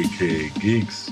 aka Geeks.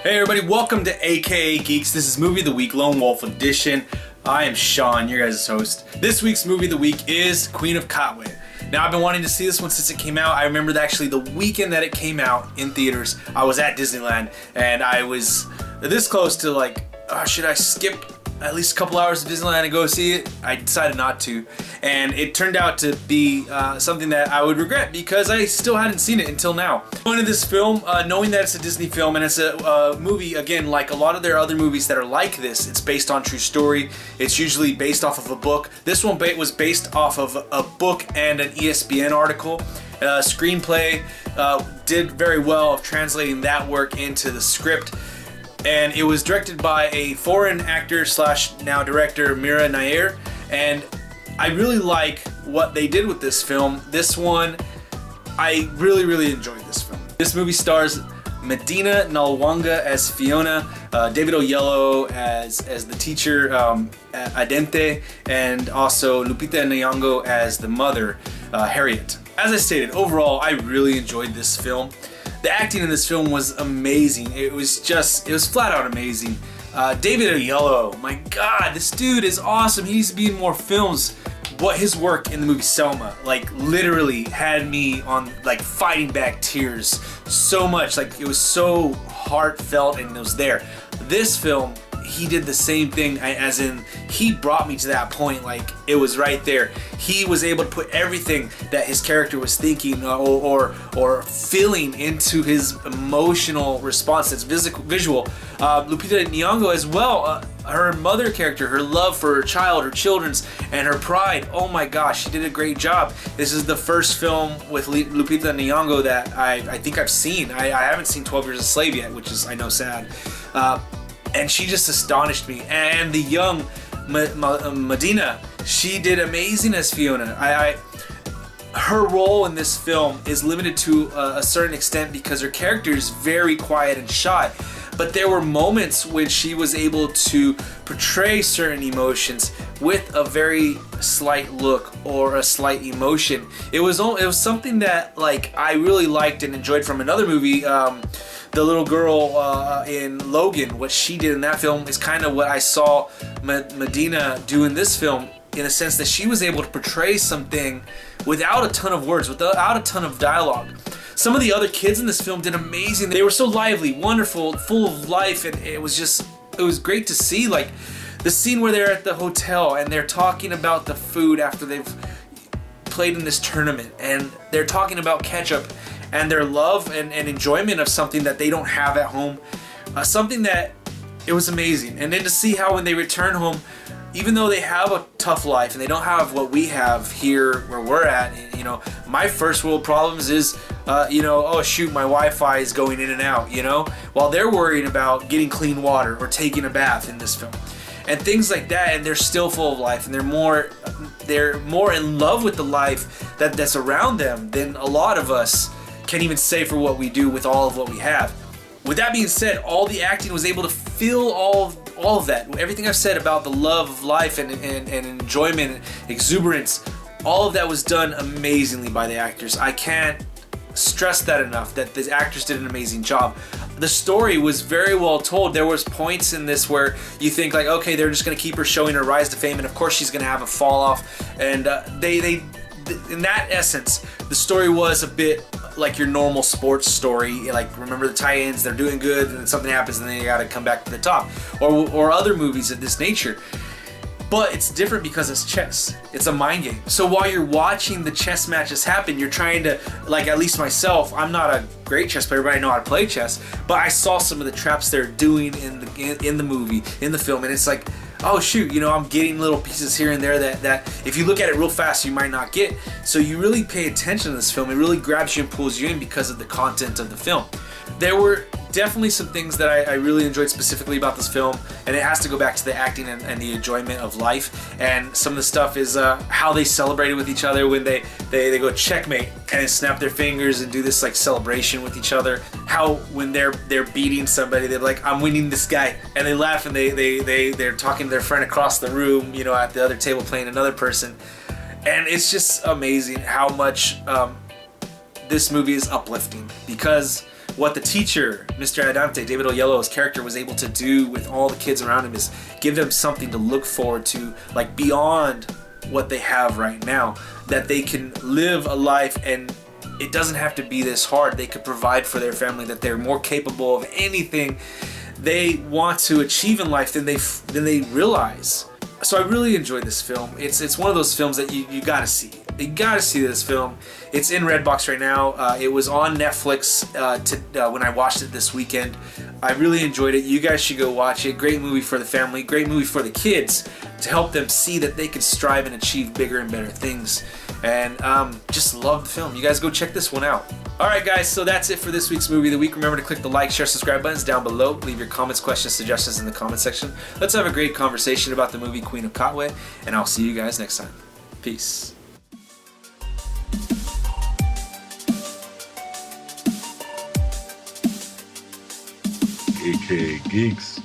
Hey everybody, welcome to AKA Geeks. This is Movie of the Week, Lone Wolf Edition. I am Sean, your guys' host. This week's Movie of the Week is Queen of Katwe. Now, I've been wanting to see this one since it came out. I remember that actually the weekend that it came out in theaters, I was at Disneyland, and I was this close to like, should I skip at least a couple hours of Disneyland and go see it? I decided not to, and it turned out to be something that I would regret because I still hadn't seen it until now. Going into this film, knowing that it's a Disney film and it's a movie, again, like a lot of their other movies that are like this, it's based on true story. It's usually based off of a book. This one was based off of a book and an ESPN article. Screenplay did very well of translating that work into the script. And it was directed by a foreign actor / now director, Mira Nair. And I really like what they did with this film. This one, I really enjoyed this film. This movie stars Medina Nalwanga as Fiona, David Oyelowo as the teacher, Adente, and also Lupita Nyong'o as the mother, Harriet. As I stated, overall, I really enjoyed this film. The acting in this film was amazing. It was flat out amazing. David Oyelowo, my God, this dude is awesome. He needs to be in more films. But his work in the movie Selma, like, literally had me on, like, fighting back tears so much. Like, it was so heartfelt and it was there. This film, he did the same thing, as in he brought me to that point. Like, it was right there. He was able to put everything that his character was thinking or feeling into his emotional response. That's visual. Lupita Nyong'o as well. Her mother character, her love for her child, her children's, and her pride. Oh my gosh, she did a great job. This is the first film with Lupita Nyong'o that I think I've seen. I haven't seen 12 Years a Slave yet, which is, I know, sad. And she just astonished me. And the young Medina, she did amazing as Fiona. Her role in this film is limited to a certain extent because her character is very quiet and shy. But there were moments when she was able to portray certain emotions with a very slight look or a slight emotion. It was something that, like, I really liked and enjoyed from another movie. The little girl in Logan, what she did in that film is kind of what I saw Medina do in this film, in a sense that she was able to portray something without a ton of words, without a ton of dialogue. Some of the other kids in this film did amazing. They were so lively, wonderful, full of life, and it was great to see. Like, the scene where they're at the hotel and they're talking about the food after they've played in this tournament, and they're talking about ketchup and their love and enjoyment of something that they don't have at home. Something that, it was amazing. And then to see how when they return home, even though they have a tough life and they don't have what we have here where we're at, you know, my first world problems is, oh shoot, my Wi-Fi is going in and out, you know, while they're worrying about getting clean water or taking a bath in this film. And things like that, and they're still full of life, and they're more in love with the life that's around them than a lot of us can even say for what we do with all of what we have. With that being said, all the acting was able to fill all of that. Everything I've said about the love of life and enjoyment and exuberance, all of that was done amazingly by the actors. I can't stress that enough, that the actors did an amazing job. The story was very well told. There was points in this where you think, like, okay, they're just going to keep her showing her rise to fame, and of course she's going to have a fall off. And they in that essence, the story was a bit like your normal sports story. Like, remember the tie-ins, they're doing good, and then something happens and then they gotta come back to the top. Or other movies of this nature. But it's different because it's chess. It's a mind game. So while you're watching the chess matches happen, you're trying to, like, at least myself, I'm not a great chess player, but I know how to play chess. But I saw some of the traps they're doing in the movie, in the film, and it's like, oh shoot, you know, I'm getting little pieces here and there that if you look at it real fast, you might not get. So you really pay attention to this film. It really grabs you and pulls you in because of the content of the film. There were definitely some things that I really enjoyed specifically about this film, and it has to go back to the acting and the enjoyment of life. And some of the stuff is how they celebrated with each other when they go checkmate and snap their fingers and do this like celebration with each other. How when they're beating somebody, they're like, I'm winning this guy, and they laugh and they're talking to their friend across the room, you know, at the other table playing another person. And it's just amazing how much this movie is uplifting, because what the teacher, Mr. Adante, David Oyelowo's character, was able to do with all the kids around him is give them something to look forward to, like beyond what they have right now, that they can live a life and it doesn't have to be this hard. They could provide for their family, that they're more capable of anything they want to achieve in life than they realize. So I really enjoyed this film. It's one of those films that you gotta see. You gotta see this film. It's in Redbox right now. It was on Netflix when I watched it this weekend. I really enjoyed it. You guys should go watch it. Great movie for the family. Great movie for the kids to help them see that they can strive and achieve bigger and better things. And just love the film. You guys go check this one out. Alright guys, so that's it for this week's Movie of the Week. Remember to click the like, share, subscribe buttons down below. Leave your comments, questions, suggestions in the comment section. Let's have a great conversation about the movie Queen of Katwe, and I'll see you guys next time. Peace. AKA Geeks.